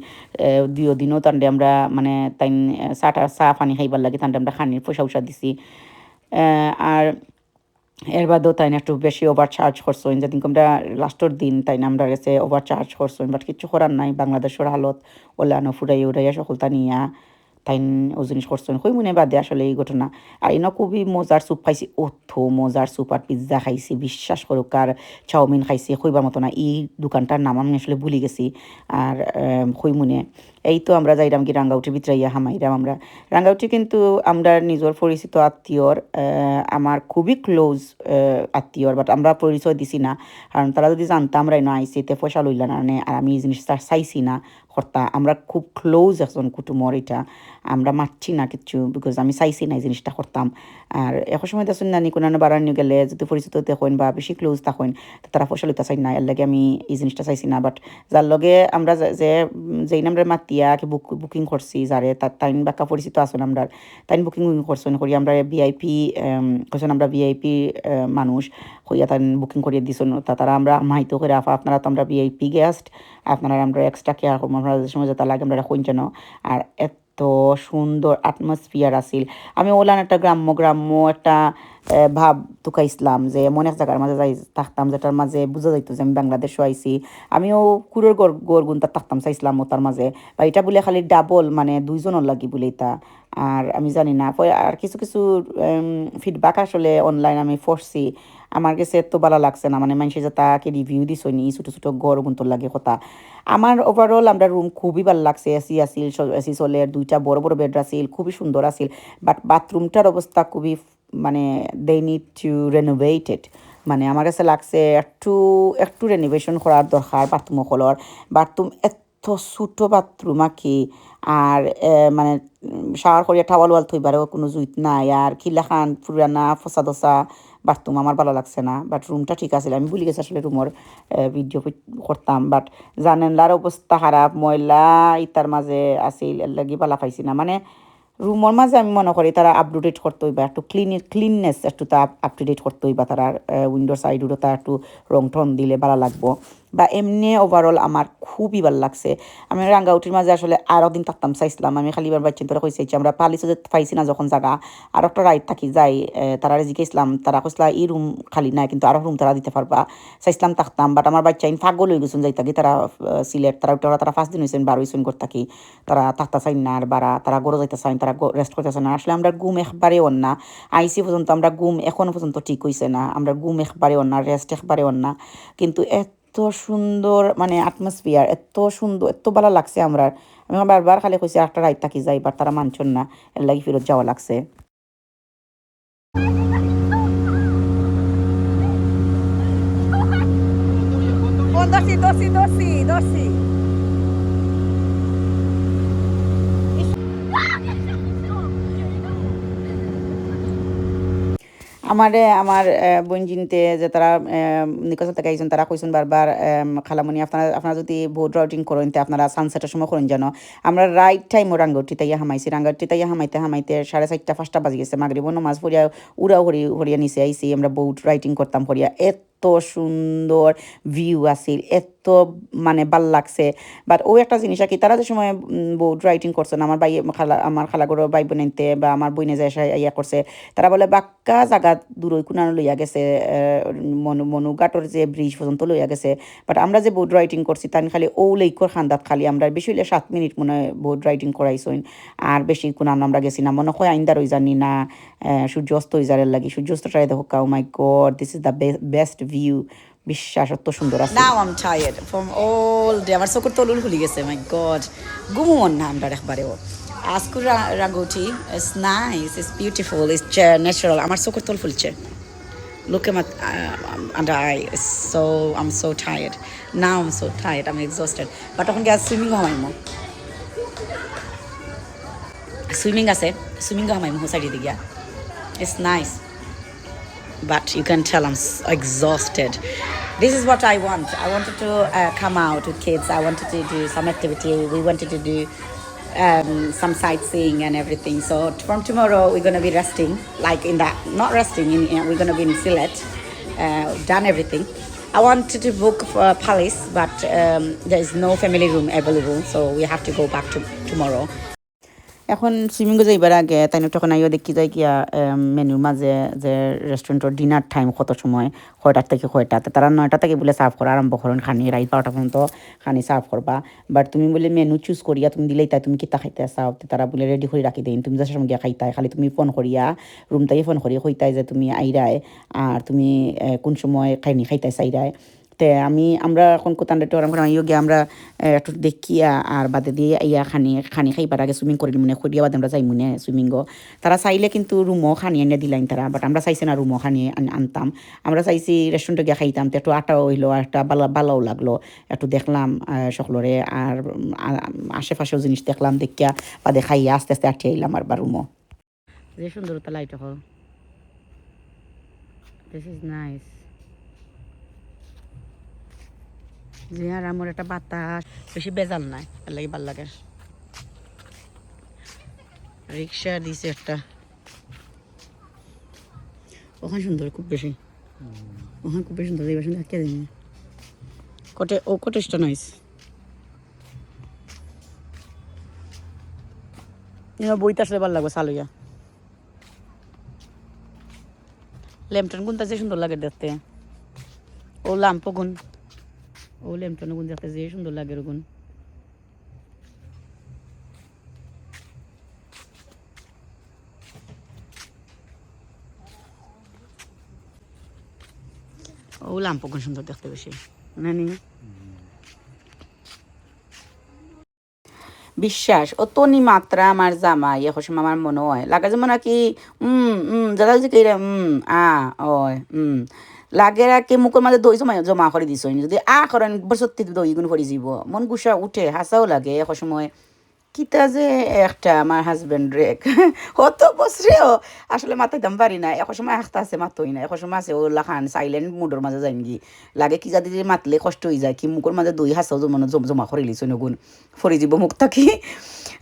2 দিনও তান্ডে আমরা মানে তাই চা পানি খাইবার লাগি তান্ডে আমরা খানির পয়সা দিছি আর এর বাদেও তাই না একটু বেশি ওভার চার্জ করছেন যেদিন আমরা লাস্টের দিন তাই না আমরা গেছে ওভার চার্জ করছেন বাট কিছু করার নাই বাংলাদেশের হালত ওলানো উড়াইয়া সকলতা নিয়া তাই ও জিনিস করছেন কই মনে বাদে আসলে এই ঘটনা আর এনে খুবই মজার স্যুপ খাইছি মজার স্যুপ আর পিৎজা খাইছি বিশ্বাস করুক আর চাউমিন খাইছি কইবার মতো না এই দোকানটার নাম আমি আসলে ভুলে গেছি আর কই মনে এই তো আমরা যাইরাম কি রাঙ্গাউটির ভিতরে ইয়া হামাইরাম আমরা রাঙ্গাউটি কিন্তু আমরা নিজের পরিচিত আত্মীয়র আমার খুবই ক্লোজ আত্মীয়র বাট আমরা পরিচয় দিছি না কারণ তারা যদি জানতাম রাই না আইসি তে পয়সা লইলা না আর আমি এই জিনিসটা চাইছি না কর্তা আমরা খুব ক্লোজ একজন কুটুমর এটা আমরা মারছি না কিচ্ছু বিকজ আমি চাইছি না এই জিনিসটা করতাম আর এখন সময় দেখুন নানি কোনো বাড়ানো গেলে যদি পরিচিত দেখুন বা বেশি ক্লোজ থাকুন তারা পয়সা লইতে চাই না এর লাগে আমি এই জিনিসটা চাইছি না বাট যার লগে আমরা যেই নামরা মাতিয়া বুকিং করছি যারে তাই বাক্কা পরিচিত আছেন আমরা তাই বুকিং করছেন করি আমরা ভিআইপি করছেন আমরা ভিআইপি মানুষ হইয়া তাই বুকিং করিয়ে দিছেন তারা আমরা মাহিত করে আপনারা তো আমরা ভিআইপি গেস্ট আপনারা আমরা এক্সট্রা কেয়ার করবো আমরা সময় যেটা লাগে আমরা কইন যেন আর এত সুন্দর অ্যাটমসফিয়ার আছিল আমি ওলান একটা গ্রাম্য একটা ভাব তুকাইছিলাম যে এমন এক জায়গার মাঝে যাই থাকতাম যেটার মাঝে বোঝা যাইতো যে আমি বাংলাদেশও আইছি আমিও কুড়োর গড় গুণটা থাকতাম চাইছিলাম ওটার মাঝে বা এটা বলে খালি ডাবল মানে 2 জনের লাগি বলে এটা আর আমি জানি না আর কিছু ফিডব্যাক আসলে অনলাইন আমি পড়ছি আমার কাছে এত ভালো লাগছে না মানে মানুষের যে তাকে রিভিউ দিছ নি ছোটো গড় গুন্তর লাগে কথা আমার ওভারঅল আমরা রুম খুবই ভালো লাগছে এসি আসিল এসি চলে 2টা বড় বেড আসিল খুবই সুন্দর আসিল বাট বাথরুমটার অবস্থা খুবই মানে দে নিড টু রেনোভেটেড মানে আমার কাছে লাগছে একটু একটু রেনোভেশন করার দরকার বাথরুম হলর বাথরুম এত ছোটো বাথরুম কি আর মানে শাওয়ার করিয়া টাওয়াল ওয়াল থইবারও কোনো জুইত নাই আর খিলাখান পুরানা ফসা দসা বাথরুম আমার ভালো লাগছে না বাট রুমটা ঠিক আছে আমি ভুলে গেছি আসলে রুমের ভিডিও করতাম বাট জানেনলার অবস্থা খারাপ ময়লা ইতার মাঝে আছিল এর লাগি পালা পাইছি না মানে রুমের মাঝে আমি মনে করি তারা আপডেট করতে হইবা একটু ক্লিননেস একটু তা আপ টু ডেট করতে হইবা তারা উইন্ডোর সাইডও তা একটু রং টং দিলে ভালো লাগবো বা এমনি ওভারঅল আমার খুবই ভালো লাগছে আমি রাঙ্গাউটির মাঝে আসলে আরও দিন থাকতাম চাইছিলাম আমি খালি এবার বাচ্চা তোরা কইছি আমরা পালিছে যে পাইছি না যখন জায়গা আর একটা রাইড থাকি যাই তারা জিজ্ঞেসলাম তারা কইসলা এই রুম খালি নাই কিন্তু আরও রুম তারা দিতে পারবা চাইছিলাম থাকতাম বাট আমার বাচ্চা পাগল হয়ে গেছেন যাই থাকি তারা সিলেট তারা তারা ফার্স্ট দিন হয়েছেন বারো হয়েছেন করে থাকি তারা থাকতে চাই না আর বারা তারা গড়ে যাইতে চাই তারা রেস্ট করতে চায় না আসলে আমরা ঘুম একবারে অন্য আইসি পর্যন্ত আমরা ঘুম এখনো পর্যন্ত ঠিক হয়েছে না আমরা ঘুম একবারে অন্য রেস্ট একবারে অন্য কিন্তু এত সুন্দর মানে অ্যাটমসফিয়ার এত সুন্দর এত ভালো লাগছে আমরা আমি বারবার খালি কইছি একটা রাইড থাকি যাই বাট তারা মানছেন না এর লাগি ফেরত যাওয়া লাগছে Dorsi, dorsi, dorsi, dorsi. আমার বোনজিনতে যে তারা নিকজ থেকে আইছেন তারা কইছেন বারবার খালামণি আপনারা যদি বোট রাউটিং করেন তে আপনারা সানসেটের সময় করেন জানো আমরা রাইট টাইম ও রাঙ্গাউটি তাইয়া হামাইছি রাঙ্গাউটি তাইয়া হামাইতে হামাইতে 4:30 5টা বাজে গেছে মাগরিব নমাজ পড়িয়া উড়াও হরিয়া নিচে আইছি আমরা বোট রাইটিং করতাম হরিয়া এত সুন্দর ভিউ আছিল এত মানে ভাল লাগছে বাট ওই একটা জিনিস আর কি তারা যে সময় বোট রাইটিং করছেন আমার খালাগড় ভাই বোনেনতে বা আমার বইনে যায় ইয়া করছে তারা বলে বাক্কা জায়গা দূর কোনানো লইয়া গেছে মনুঘাটর যে ব্রিজ পর্যন্ত লইয়া গেছে বাট আমরা যে বোট রাইডিং করছি তাই খালি ও লেকর খান্দাত খালি আমরা বেশি হইলে 7 মিনিট মনে হয় বোট রাইডিং করাইছইন আর বেশি কোনানো আমরা গেছি না মনে হয় আইন্দার হয়ে জানি না সূর্যাস্ত হয়ে যাওয়ার লাগি সূর্যাস্তটাই দেখো cow my god this is the best view বিশ্বাস অত সুন্দর আছে now I am tired from all day আমার চকুর তলুল খুলি গেছে মাই গড ঘুমন না আমরা একবারেও আজকুর রাঙ্গুটি it's nice it's beautiful it's natural আমার চকুর তল ফুলছে look at my under eye it's so I'm so tired now I'm so tired I'm exhausted but তখন গিয়ে সুইমিং হমাইমো সুইমিং হমাইমো সাইডে দিয়া it's nice but you can tell I'm exhausted this is what I wanted to come out with kids I wanted to do some activity we wanted to do some sightseeing and everything so from tomorrow we're going to be resting like in that not resting we're going to be in Sylhet done everything I wanted to book for a palace but there is no family room available so we have to go back to tomorrow এখন সুইমিংয়ে যাইবার আগে তাই তখন আইও দেখি যাই গিয়া মেনুর মাঝে যে রেস্টুরেন্টের ডিনার টাইম কত সময় 6টা থেকে 6টা তারা 9টা থেকে বলে সার্ভ করা আরম্ভ করেন খানি রাত 12টা পর্যন্ত খানি সার্ভ করবা বাট তুমি বলে মেনু চুজ করিয়া তুমি দিলেই তাই তুমি কিতা খাইতে চাও তারা বলে রেডি করে রাখি দেন তুমি যার সঙ্গে খাইতাই খালি তুমি ফোন করিয়া রুম থেকে ফোন করিয়া কইতাই যে তুমি আইরায় আর তুমি কোন সময় খাইতে চাইরায় তে আমরা এখন কোথান্ডে গিয়ে আমরা একটু দেখিয়া আর বাদে দিয়ে ইয়া খানি খাইবার আগে সুইমিং করি মনে করিয়া বাদে আমরা যাই মনে সুইমিংও তারা চাইলে কিন্তু রুমও খানি এনে দিলাইন তারা বাট আমরা চাইছি না রুমও খানি আনতাম আমরা চাইছি রেস্টুরেন্টে গিয়ে খাইতাম তো একটু আটাও হইলো আর একটা ভালোও লাগলো একটু দেখলাম সকলরে আর আশেপাশেও জিনিস দেখলাম দেখিয়া বাদে খাইয়া আস্তে আস্তে আটকে আইলাম আর বা রুমও যে সুন্দরতা লাইট হল দিস ইজ নাইস যে আর আমার একটা বাতাস বেশি বেজাল নাই এর লাগে ভাল লাগে রিক্সা দিছে একটা ওখানে সুন্দর খুব বেশি ওখানে খুব বেশি সুন্দর দেখবে সুন্দর কে দিন কোটেজটা নাইস বইতে আসলে ভালো লাগবে সালুইয়া ল্যাম্পটন গুনটা যে সুন্দর লাগে দেখতে ও ল্যাম্প গুন ও ল্যাম্পটন গুন দেখতে যে সুন্দর লাগে গুন ও ল্যাম্প গুন সুন্দর দেখতে বেশি নানি বিশ্বাস অতনি মাত্রা আমার জামাই এখন আমার মনে হয় লাগা যেমন কি দাদা যে কেরা ওয় লাগে রাখে মুখের মাঝে দই সময় জমা করে দিছ যদি করেন বছর দই গুণ করে যাব মন গুসা উঠে হাসাও লাগে এক সময় কিতা যে একটা আমার হাজবেন্ড রেক হত বছরেও আসলে মাথাইতাম পারি না এক সময় আখতা আছে মাতই না এক সময় আছে ওলা খান সাইলেন্ট মুডের মাঝে যাইন গি লাগে কি যাদি মাতলে কষ্ট হয়ে যায় কি মুখের মাঝে দই হাসাও জমা করে লিছ নগুন ফরি যাব মুখ থাকি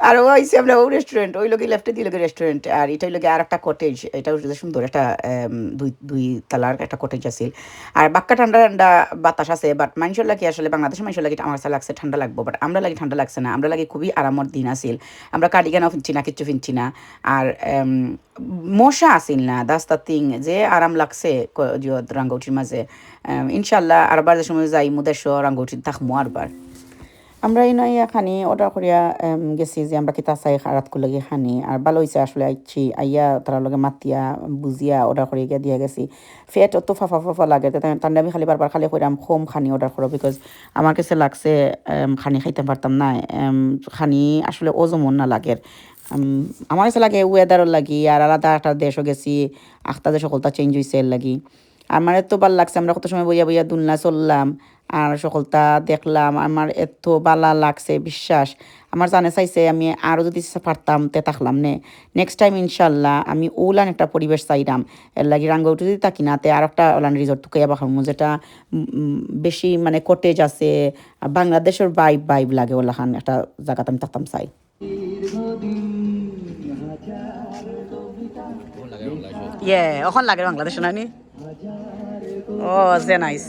আর ও আইসি আমরা ও রেস্টুরেন্ট ওই লোকে লেফটে দিয়ে লোকে রেস্টুরেন্ট আর এটা লোকে আর একটা কটেজ এটা সুন্দর একটা দুই তালার একটা কটেজ আছে আর বাক্কা ঠান্ডা ঠান্ডা বাতাস আছে বাট মানুষের লাগে আসলে বাংলাদেশের মানুষের লাগে আমার কাছে লাগছে ঠান্ডা লাগবো বাট আমরা লাগে ঠান্ডা লাগছে না আমরা লাগে খুবই আরামর দিন আসিল আমরা কার্ডিগানও ফিনছি না কিচ্ছু ফিনছি না আর মশা আসিল না দাস দ্য থিং যে আরাম লাগছে রাঙ্গৌটির মাঝে ইনশাল্লাহ আরবার যে সময় যাই মুদেশ রাঙ্গৌটির থাকমো আরবার আমরা এই নয় খানি অর্ডার করিয়া গেছি যে আমরা কিতা চাই রাত করলে খানি আর ভালো হয়েছে আসলে আইছি আইয়া তার লগে মাতিয়া বুঝিয়া অর্ডার করিয়া গিয়া দিয়া গেছি ফেট অত ফাফা ফাফা লাগে তার আমি খালি বারবার খালি কইরাম কম খানি অর্ডার করো বিকজ আমার কাছে লাগছে খানি খাইতে পারতাম না খানি আসলে ওজমন না লাগে আমার কাছে লাগে ওয়েদারও লাগি আর আলাদা একটা দেশও গেছি আখতা যে সকলটা চেঞ্জ হয়েছে এর লাগি আমার এত ভাল লাগছে আমরা কত সময় বইয়া বইয়া দুলনা চললাম আর সকলটা দেখলাম আমার এত বালা লাগছে বিশ্বাস আমার জানে চাইছে আমি আরও যদি পারতাম তে থাকলাম নে নেক্সট টাইম ইনশাল্লাহ আমি ওলান একটা পরিবেশ চাইলাম এর লাগি রাঙ্গাউটি যদি থাকি না তে আর একটা ওলান রিসোর্ট তুকাইয়া বাখাম যেটা বেশি মানে কটেজ আছে বাংলাদেশের বাইব লাগে ওলাখান একটা জায়গাতে আমি থাকতাম চাই এখন লাগে বাংলাদেশ না নি ও যে নাইস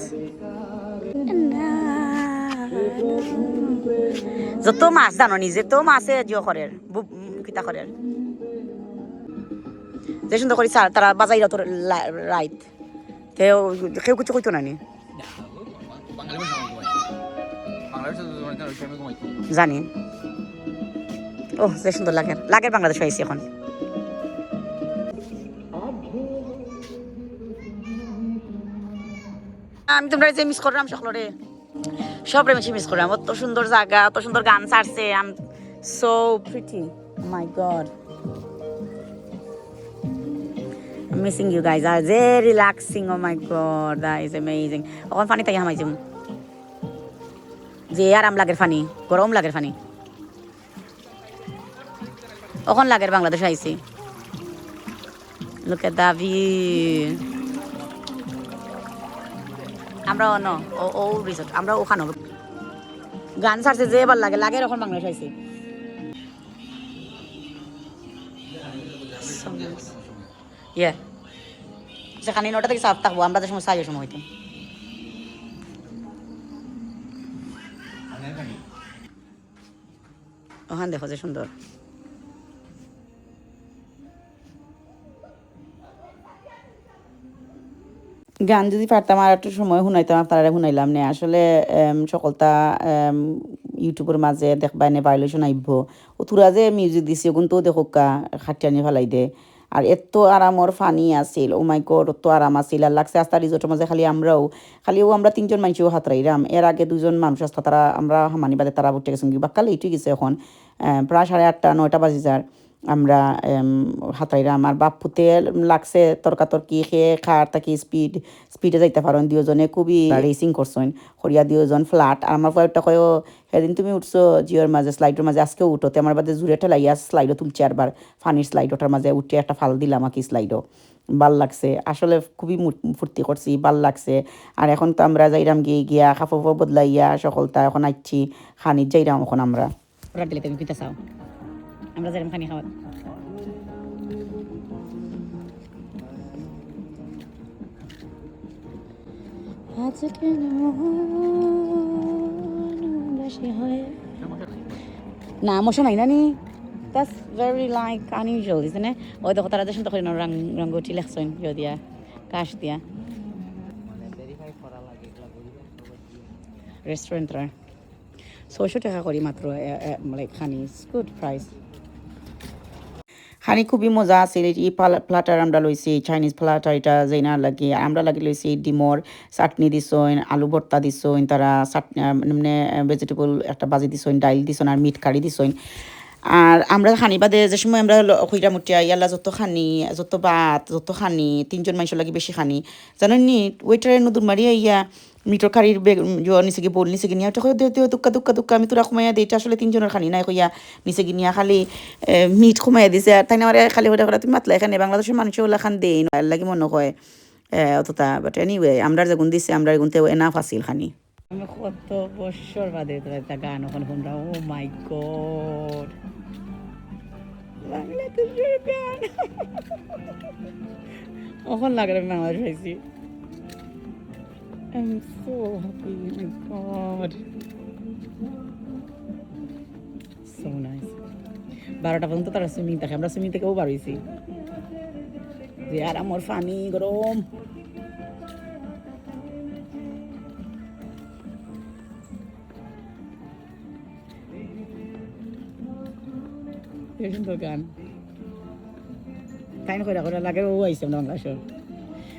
যত মাছ জানো নি যে তো মাছে জিও করে কিতা করে যে সুন্দর করি তারা বাজাইরা তোর রাইত কেউ কিছু কইতো না নি জানি ও যে সুন্দর লাগে লাগে বাংলাদেশ আইসি এখন আমি তোমরা যে মিস করলাম সকলরে সবরে বেশি মিস করলাম অত সুন্দর জায়গা অত সুন্দর গান ছাড়ছে I'm so pretty my God missing you guys আর very relaxing oh my God that is amazing এখন ফানি তাই হামাই যাম যে আরাম লাগের ফানি গরম লাগের ফানি এখন লাগের বাংলাদেশ আইছি লুক এট দ্য ভিউ আমরা ন ও রিসোর্ট আমরা ওখানে গান ছাড়ছে যে ভাল লাগে লাগে এখন বাংলাদেশ আইছি সেখানে 9টা থেকে সাফ থাকবো আমরা যে সময় চাই সময় হইতে ওখান দেখো যে সুন্দর গান যদি পারতাম আর একটু সময় শুনাইতাম আপনারা শুনাইলাম নে আসলে সকলটা ইউটিউবের মাঝে দেখবা নে ভাইলেশন আইব ও তোরা যে মিউজিক দিছি ওগুন তো দেখো খাটিয়ানি ফেলাই দে আর এত আরামর ফানি আছিল ও মাই গড এত আরাম আছিল আর লাগছে আস্তা রিজোর্টের মাঝে খালিও আমরা 3জন মানুষও হাতরাইরাম এর আগে 2জন মানুষ আসতা তারা আমরা হামানি বাদে তারা উঠে গেছেন বা কালে এটুই গেছে এখন প্রায় 8:30 9টা বাজে যার আমরা হাতরাইরাম আর বাপুতে লাগছে তর্কাতর্কি খেয়ে খার থাকি স্পিডে যাইতে পারেন 2জনে খুবই রেসিং করছেন হরিয়া 2জন ফ্ল্যাট আর আমার কয়েকটা কয় সেদিন তুমি উঠছো জিওর মাঝে স্লাইডের মাঝে আজকেও উঠোতে আমার বাদে জুড়ে ঠেলাইয়া স্লাইডও তুলছি আরবার ফানির স্লাইড ওটার মাঝে উঠে একটা ফাল দিলাম আর কি স্লাইডও ভাল লাগছে আসলে খুবই ফুর্তি করছি ভাল লাগছে আর এখন তো আমরা যাইরাম গিয়া কাপড় বদলাইয়া সকলটা এখন আইছি খানির যাইরাম এখন আমরা দিলে তুমি কিতা চাও আমরা যাইরাম খানি খাওয়া না মশা নাই নানি that's very like unusual isn't it ওই দেখো তারা দেশন তো করে রঙ্গটি লেখছেন দিয়া কাশ দিয়া রেস্টুরেন্টরা 600 টাকা করি মাত্র লাইক খানি গুড প্রাইস খানি খুবই মজা আছিল এই প্লাটার আমরা লইছি চাইনিজ প্লাটার এটা যেনা লাগে আমরা লাগি লইছি ডিমর চাটনি দিছইন আলু ভর্তা দিছইন তারা চাটনি মানে ভেজিটেবল একটা ভাজি দিছইন ডাইল দিছইন আর মিট কারি দিছইন আর আমরা খানি বাদে যে সময় আমরা খুঁড়া মুটিয়া ইয়াল্লা যত খানি যত ভাত যত খানি তিনজন মানুষের লাগে বেশি খানি জানেন নি ওয়েটারে নদুর মারিয়া ইয়া মিটর কারির বেগ নিচে গিয়ে বল নিচে গিয়ে দুক্কা দুক্কা দুক্কা আমি তোরা কমাইয়া দিই এটা আসলে তিনজনের খানি নাই কইয়া নিচে গিয়ে খালি মিট কমাইয়া দিছে আর তাই না আমার খালি হয়ে করা তুমি মাতলা এখানে বাংলাদেশের মানুষের ওলা খান দেই লাগে মনে হয় অতটা বাট এনিওয়ে আমরা যেগুন দিছে আমরা এগুনতে এনাফ আসিল খানি আমি কত বছর বাদে তোরা একটা গান ওখানে শুনলাম ও মাই গড বাংলাদেশের গান ওখান লাগে বাংলাদেশ হয়েছি I'm so happy, oh my god. So nice. 12টা পর্যন্ত তারা সুইমিং থাকে আমরা সুইমিং থেকেও বার হয়েছি যে আর আমার পানি গরম সুন্দর গান তাই না করে লাগে ও আইসে বাংলাদেশের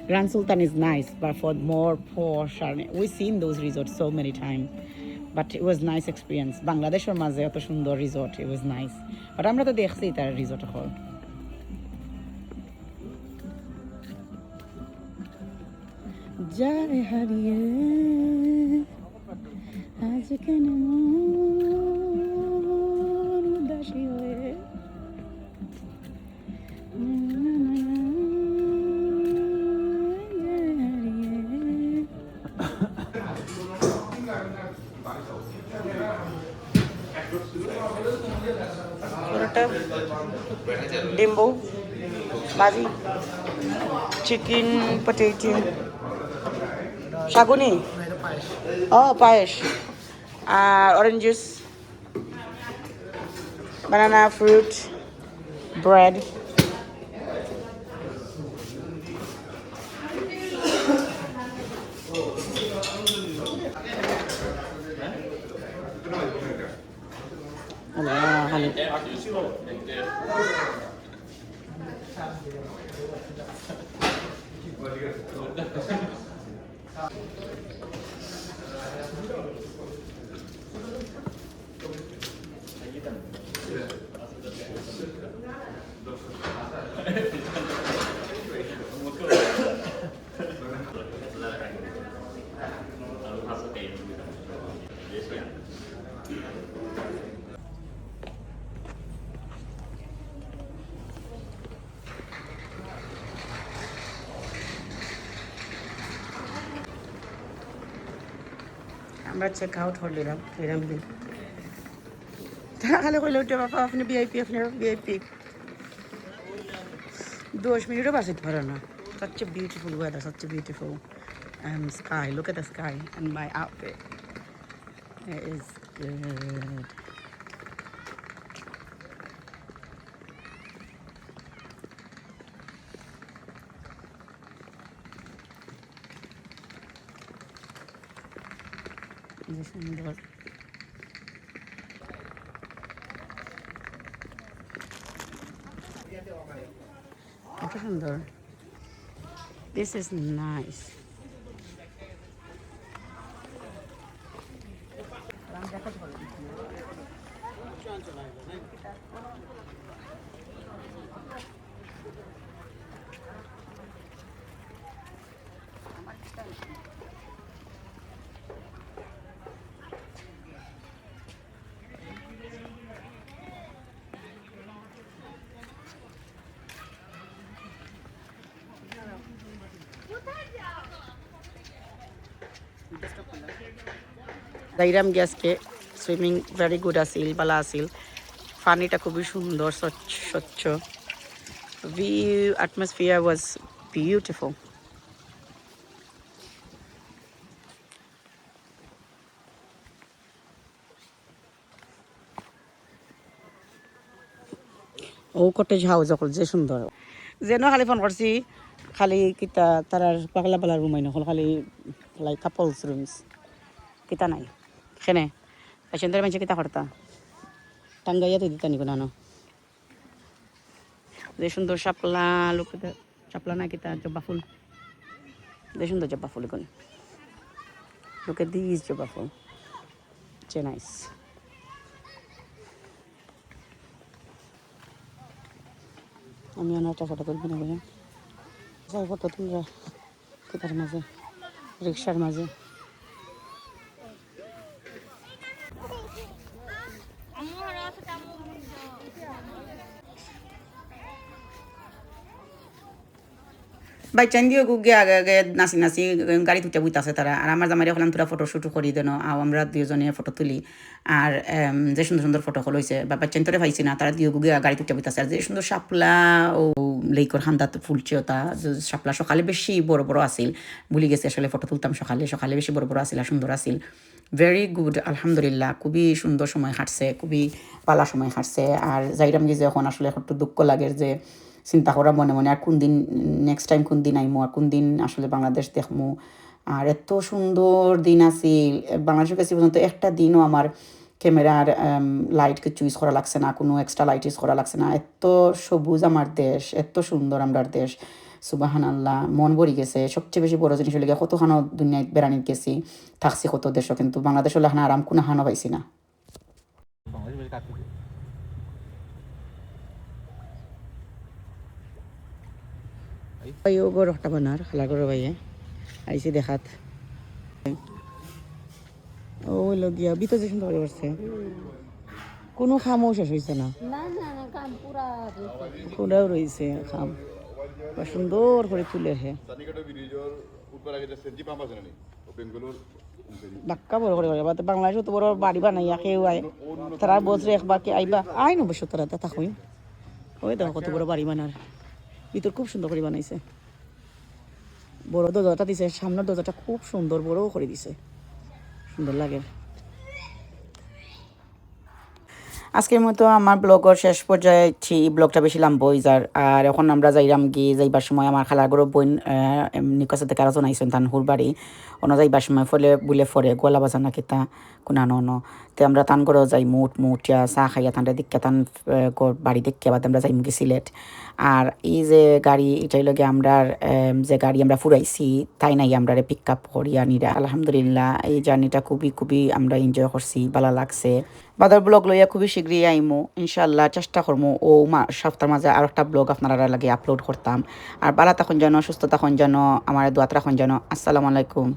Grand Sultan is nice, but for more posh, we've seen those resorts so many times. But it was nice experience. Bangladesh or Maze to সুন্দর resort. It was nice. But আমরা তো দেখছি তার resort হল. যায় হারিয়ে আজ কেন মন উদাসী হয়ে ডিম্বু ভাজি চিকেন পটেটো শাগুনি ও পায়েস আর অরেঞ্জ জুস বানানা ফ্রুট ব্রেড আমরা চেক আউট হলিলাম এরম দিন তারা খালি কইলে উঠে বাবা আপনি ভিআইপি আপনার ভিআইপি 10 মিনিটও বাঁচিতে পারে না such a beautiful weather such a beautiful sky look at the sky and my outfit it is good সুন্দর কত সুন্দর this is nice যাইরাম গ্যাসকে সুইমিং ভেরি গুড আছিল বালা আছিল পানিটা খুবই সুন্দর স্বচ্ছ ভিউ অ্যাটমসফিয়ার ওয়াজ বিউটিফুল ও কটেজ হাউস অকল যে সুন্দর যেন খালি ফোন করছি খালি কিতা তারার পাগলা পাগলা রুম আইন হল খালি লাইক কাপলস রুমস কিতা নাই সেনে পেশেন্টের মানুষ কিতা করতা টাঙ্গাইয়া তো দিতা নিকো নানো যে সুন্দর শাপলা লোক শাপলা না কিতা জবা ফুল যে সুন্দর জবা ফুল এখন look at these জবা ফুল যে নাইস আমি একটা ফটো তুলবো না বলে যাই ফটো তুলরা কোথার মাঝে রিক্সার মাঝে বাইচান দিয়ে গুগে আগে আগে নাচি নাচি গাড়ি তুটে বুইতাছে তারা আর আমার জামাই হলাম তোরা ফটো শুট করি দেন আর আমরা দুজনে ফটো তুলি আর যে সুন্দর সুন্দর ফটো হইছে বা বাচ্চান তোরে পাইছি না তারা দিয়ে গুগে গাড়ি তুটে বুইতাছে আর যে সুন্দর শাপলা ও লেইকর খান্দাত ফুলছে তা শাপলা সকালে বেশি বড় বড় আসিল ভুলি গেছে আসলে ফটো তুলতাম সকালে সকালে বেশি বড় বড় আসিল আর সুন্দর আসিল ভেরি গুড আলহামদুলিল্লাহ খুবই সুন্দর সময় কাটছে খুবই পালা সময় কাটছে আর যাইরাম গিয়ে এখন আসলে একটু দুঃখ লাগে যে চিন্তা করা মনে মনে আর কোন দিন নেক্সট টাইম কোন দিন আইমো আর কোন দিন আসলে বাংলাদেশ দেখমু আর এত সুন্দর দিন আছিল বাংলাদেশের কাছে পর্যন্ত একটা দিনও আমার ক্যামেরার লাইটকে চুইস করা লাগছে না কোনো এক্সট্রা লাইট ইউজ করা লাগছে না এত সবুজ আমার দেশ এত সুন্দর আমার দেশ সুবাহান আল্লাহ মন ভরি গেছে সবচেয়ে বেশি বড় জিনিস হলে কতখানো দুনিয়ায় বেড়ানি গেছি থাকছি কত দেশও কিন্তু বাংলাদেশ হলে আরাম কোনো হানো পাইছি না গর একটা বানার খালা করে ভাইয়ে আইসি দেখাত ও লগিয়া ভিতর যে সুন্দর করছে কোনো খামও শেষ হয়েছে না পুরাও রয়েছে খাম বা সুন্দর করে তুলে হে বাক্কা বড় করে বাংলাদেশে তো বড় বাড়ি বানাইয়া কেউ আয় তারা বছরে একবার কি আইবা আইন অবশ্য তারা তা থাকুই ওই দেখো কত বড় বাড়ি বানার ভিতর খুব সুন্দর করে বানাইছে বড় দরজাটা দিছে সামনের দরজাটা খুব সুন্দর বড় করে দিছে সুন্দর লাগে আজকের মতো আমার ব্লগের শেষ পর্যায়ে এই ব্লগটা বেশি লম্বা হয়ে যার আর এখন আমরা যাইরাম গিয়ে যাইবার সময় আমার খালার গরু বোন নিকাশে থেকে আরো আইসেন তান হুর বাড়ি অন্য যাইবার সময় ফলে বুলে ফরে গোলা বাজা না কিতা কোনানো তে আমরা তান করে যাই মুটিয়া চাহ খাইয়া তানটা দিকে তান বাড়ি দেখে আবার আমরা যাই মুখে সিলেট আর এই যে গাড়ি এটাই লগে আমরা যে গাড়ি আমরা ফুরাইছি তাই নাই আমরা পিক আপ করিয়া নিরা আলহামদুলিল্লাহ এই জার্নিটা খুবই খুবই আমরা এনজয় করছি ভালো লাগছে বাদর ব্লগ লইয়া খুবই শীঘ্রই আইমু ইনশাল্লাহ চেষ্টা করবো ও সপ্তাহের মাঝে আর একটা ব্লগ আপনারা লাগে আপলোড করতাম আর বালা তখন যেন সুস্থ তখন যেন আমার দোয়াত রাখন যেন আসসালামু আলাইকুম